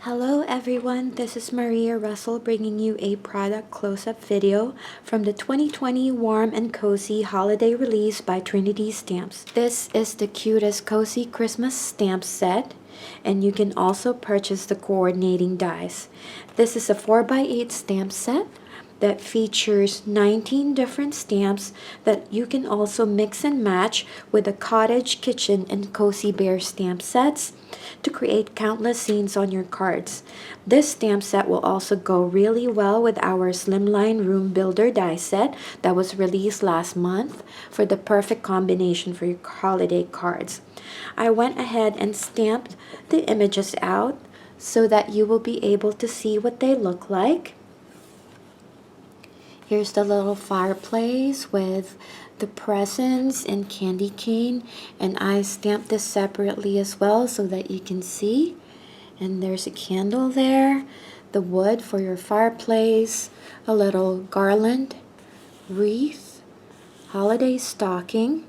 Hello everyone, this is Maria Russell bringing you a product close-up video from the 2020 Warm and Cozy Holiday Release by Trinity Stamps. This is the cutest cozy Christmas stamp set, and you can also purchase the coordinating dies. This is a 4x8 stamp set that features 19 different stamps that you can also mix and match with the cottage, kitchen, and cozy bear stamp sets to create countless scenes on your cards. This stamp set will also go really well with our Slimline Room Builder die set that was released last month for the perfect combination for your holiday cards. I went ahead and stamped the images out so that you will be able to see what they look like. Here's the little fireplace with the presents and candy cane, and I stamped this separately as well so that you can see. And there's a candle there, the wood for your fireplace, a little garland, wreath, holiday stocking,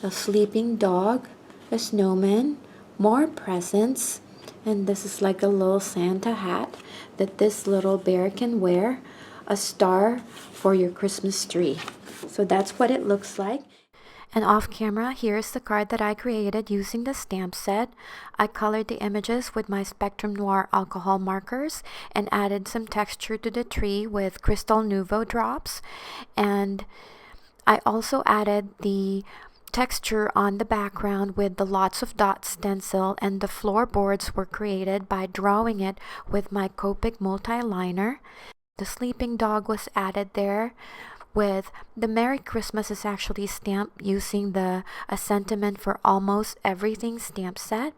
a sleeping dog, a snowman, more presents, and this is like a little Santa hat that this little bear can wear, a star for your Christmas tree. So that's what it looks like. And off camera, here's the card that I created using the stamp set. I colored the images with my Spectrum Noir alcohol markers and added some texture to the tree with Crystal Nouveau drops. And I also added the texture on the background with the lots of dots stencil, and the floorboards were created by drawing it with my Copic multi-liner. The sleeping dog was added there with the Merry Christmas is actually stamped using the A Sentiment for Almost Everything stamp set,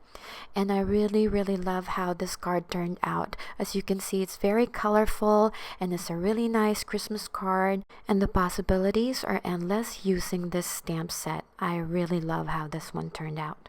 and I really love how this card turned out. As you can see, it's very colorful and it's a really nice Christmas card, and the possibilities are endless using this stamp set. I really love how this one turned out.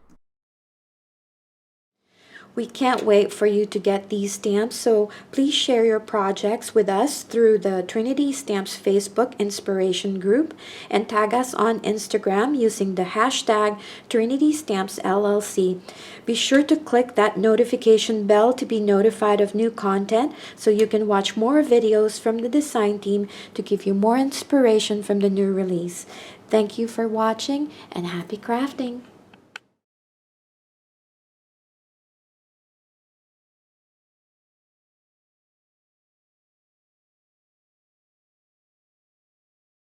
We can't wait for you to get these stamps, so please share your projects with us through the Trinity Stamps Facebook Inspiration Group and tag us on Instagram using the hashtag Trinity Stamps LLC. Be sure to click that notification bell to be notified of new content so you can watch more videos from the design team to give you more inspiration from the new release. Thank you for watching and happy crafting!